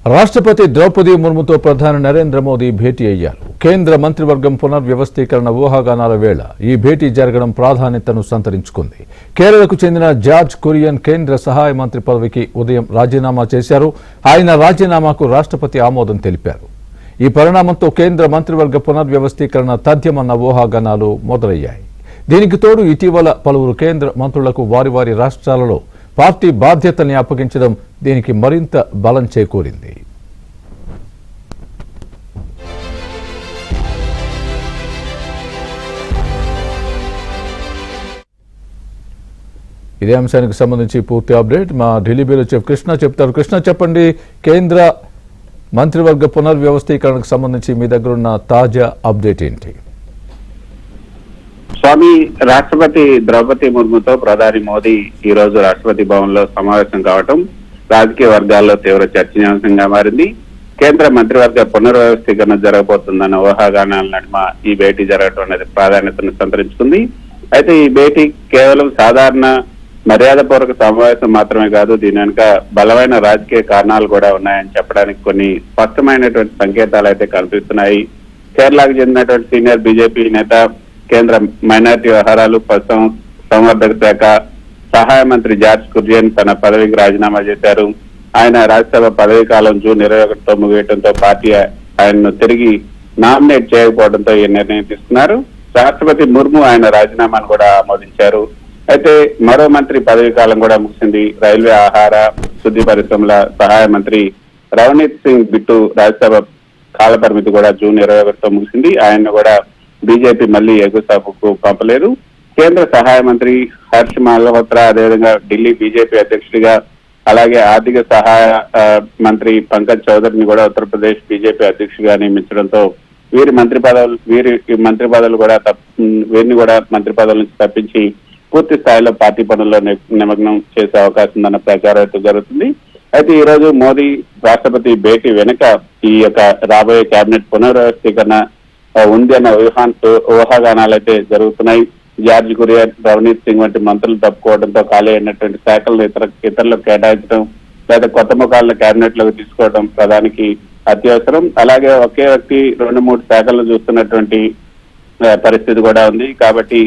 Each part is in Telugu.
రాష్ట్రపతి ద్రౌపది ముర్ముతో ప్రధాని నరేంద్ర మోదీ భేటీ అయ్యారు. కేంద్ర మంత్రివర్గం పునర్వ్యవస్థీకరణ ఊహాగానాల వేళ ఈ భేటీ జరగడం ప్రాధాన్యతను సంతరించుకుంది. కేరళకు చెందిన జార్జ్ కురియన్ కేంద్ర సహాయ మంత్రి పదవికి ఉదయం రాజీనామా చేశారు. ఆయన రాజీనామాకు రాష్ట్రపతి ఆమోదం తెలిపారు. ఈ పరిణామంతో కేంద్ర మంత్రివర్గ పునర్వ్యవస్థీకరణ తథ్యమన్న ఊహాగానాలు మొదలయ్యాయి. దీనికి తోడు ఇటీవల పలువురు కేంద్ర మంత్రులకు వారి వారి రాష్ట్రాలలో పార్టీ బాధ్యతల్ని అప్పగించడం దీనికి మరింత బలం చేకూరింది. ఇదే అంశానికి సంబంధించి పూర్తి అప్డేట్ మా ఢిల్లీ బ్యూరో చీఫ్ కృష్ణ చెప్తారు. కృష్ణ, చెప్పండి, కేంద్ర మంత్రివర్గ పునర్వ్యవస్థీకరణకు సంబంధించి మీ దగ్గర ఉన్న తాజా అప్డేట్ ఏంటి? స్వామి, రాష్ట్రపతి ద్రౌపది ముర్ముతో ప్రధాని మోదీ ఈ రోజు రాష్ట్రపతి భవన్ లో సమావేశం కావటం రాజకీయ వర్గాల్లో తీవ్ర చర్చనీయాంశంగా మారింది. కేంద్ర మంత్రివర్గ పునర్వ్యవస్థీకరణ జరగబోతుందన్న ఊహాగానాల నడుమ ఈ భేటీ జరగటం అనేది ప్రాధాన్యతను సంతరించుకుంది. అయితే ఈ భేటీ కేవలం సాధారణ మర్యాదపూర్వక సమావేశం మాత్రమే కాదు, దీని వెనుక బలమైన రాజకీయ కారణాలు కూడా ఉన్నాయని చెప్పడానికి కొన్ని స్పష్టమైనటువంటి సంకేతాలు అయితే కనిపిస్తున్నాయి. కేరళకు చెందినటువంటి సీనియర్ బీజేపీ నేత, కేంద్ర మైనారిటీ వ్యవహారాలు, పశు సంవర్ధక శాఖ సహాయ మంత్రి జార్జ్ కురియన్ తన పదవికి రాజీనామా చేశారు. ఆయన రాజ్యసభ పదవీ కాలం జూన్ 21తో ముగియడంతో పార్టీ ఆయనను తిరిగి నామినేట్ చేయకపోవడంతో ఈ నిర్ణయం తీసుకున్నారు. రాష్ట్రపతి ముర్ము ఆయన రాజీనామాను కూడా ఆమోదించారు. అయితే మరో మంత్రి పదవీ కాలం కూడా ముగిసింది. రైల్వే, ఆహార, శుద్ధి పరిశ్రమల సహాయ మంత్రి రవనీత్ సింగ్ బిట్టు రాజ్యసభ కాల పరిమితి కూడా జూన్ 21తో ముగిసింది. ఆయన కూడా బీజేపీ మళ్లీ ఎగుసభకు పంపలేదు. కేంద్ర సహాయ మంత్రి హర్ష్ మల్హోత్రా, అదేవిధంగా ఢిల్లీ బీజేపీ అధ్యక్షుడిగా, అలాగే ఆర్థిక సహాయ మంత్రి పంకజ్ చౌదరిని కూడా ఉత్తరప్రదేశ్ బీజేపీ అధ్యక్షుడిగా నియమించడంతో వీరి మంత్రి పదవులు కూడా వీరిని కూడా మంత్రి పదవుల నుంచి తప్పించి పూర్తి స్థాయిలో పార్టీ పనుల్లో నిమగ్నం చేసే అవకాశం ఉందన్న ప్రచారం అయితే జరుగుతుంది. అయితే ఈ రోజు మోదీ రాష్ట్రపతి భేటీ వెనుక ఈ యొక్క రాబోయే కేబినెట్ పునర్వ్యవస్థీకరణ ఉంది అన్న ఊహాగానాలు అయితే జరుగుతున్నాయి. జార్జ్ కురియన్, రవనీత్ సింగ్ వంటి మంత్రులు తప్పుకోవడంతో ఖాళీ అయినటువంటి శాఖలను ఇతరులకు కేటాయించడం లేదా కొత్త ముఖాలను కేబినెట్ లోకి తీసుకోవడం ప్రధానికి అత్యవసరం. అలాగే ఒకే వ్యక్తి 2-3 శాఖలను చూస్తున్నటువంటి పరిస్థితి కూడా ఉంది. కాబట్టి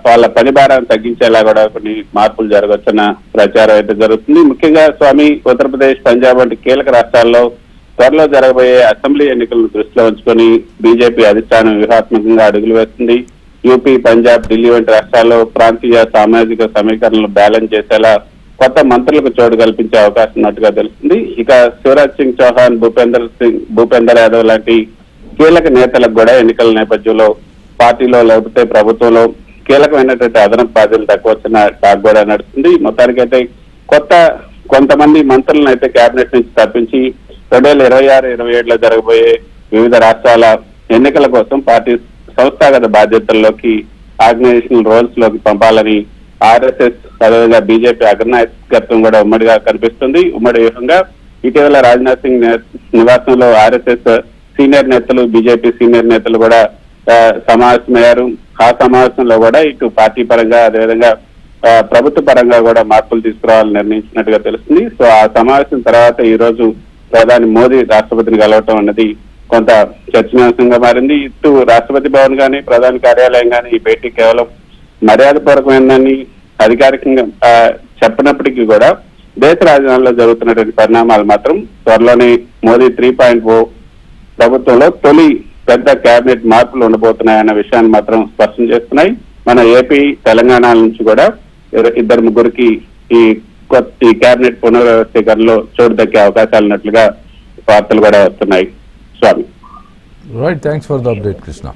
వాళ్ళ పని భారాన్ని తగ్గించేలా కూడా కొన్ని మార్పులు జరగవచ్చన్న ప్రచారం అయితే జరుగుతుంది. ముఖ్యంగా స్వామి, ఉత్తరప్రదేశ్, పంజాబ్ వంటి కీలక రాష్ట్రాల్లో త్వరలో జరగబోయే అసెంబ్లీ ఎన్నికలను దృష్టిలో ఉంచుకొని బీజేపీ అధిష్టానం వ్యూహాత్మకంగా అడుగులు వేస్తుంది. యూపీ, పంజాబ్, ఢిల్లీ వంటి రాష్ట్రాల్లో ప్రాంతీయ సామాజిక సమీకరణలు బ్యాలెన్స్ చేసేలా కొత్త మంత్రులకు చోటు కల్పించే అవకాశం ఉన్నట్టుగా తెలుస్తుంది. ఇక శివరాజ్ సింగ్ చౌహాన్, భూపేందర్ యాదవ్ లాంటి కీలక నేతలకు కూడా ఎన్నికల నేపథ్యంలో పార్టీలో లేకపోతే ప్రభుత్వంలో కీలకమైనటువంటి అదనపు బాధ్యతలు తక్కువచ్చిన టాక్ కూడా నడుస్తుంది. మొత్తానికైతే కొంతమంది మంత్రులను అయితే కేబినెట్ నుంచి తప్పించి 2026-27లో జరగబోయే వివిధ రాష్ట్రాల ఎన్నికల కోసం పార్టీ సంస్థాగత బాధ్యతల్లోకి, ఆర్గనైజేషనల్ రోల్స్ లోకి పంపాలని ఆర్ఎస్ఎస్, అదేవిధంగా బీజేపీ అగ్రనాయకత్వం కూడా ఉమ్మడిగా కనిపిస్తుంది. ఉమ్మడి వ్యూహంగా ఇటీవల రాజ్నాథ్ సింగ్ నివాసంలో ఆర్ఎస్ఎస్ సీనియర్ నేతలు, బీజేపీ సీనియర్ నేతలు కూడా సమావేశమయ్యారు. ఆ సమావేశంలో కూడా ఇటు పార్టీ పరంగా, అదేవిధంగా ప్రభుత్వ పరంగా కూడా మార్పులు తీసుకురావాలని నిర్ణయించినట్టుగా తెలుస్తుంది. సో ఆ సమావేశం తర్వాత ఈ రోజు ప్రధాని మోదీ రాష్ట్రపతిని కలవటం అన్నది కొంత చర్చనీయాంశంగా మారింది. ఇటు రాష్ట్రపతి భవన్ కానీ, ప్రధాని కార్యాలయం కానీ ఈ భేటీ కేవలం మర్యాదపూర్వకమైందని అధికారికంగా చెప్పినప్పటికీ కూడా దేశ రాజధానిలో జరుగుతున్నటువంటి పరిణామాలు మాత్రం త్వరలోనే మోదీ 3.0 ప్రభుత్వంలో తొలి పెద్ద కేబినెట్ మార్పులు ఉండబోతున్నాయన్న విషయాన్ని మాత్రం స్పష్టం చేస్తున్నాయి. మన ఏపీ, తెలంగాణ నుంచి కూడా 2-3 ఈ కేబినెట్ పునర్వ్యవస్థీకరణలో చోటు దక్కే అవకాశాలు ఉన్నట్లుగా వార్తలు కూడా వస్తున్నాయి. Swami, right, thanks for the update Krishna.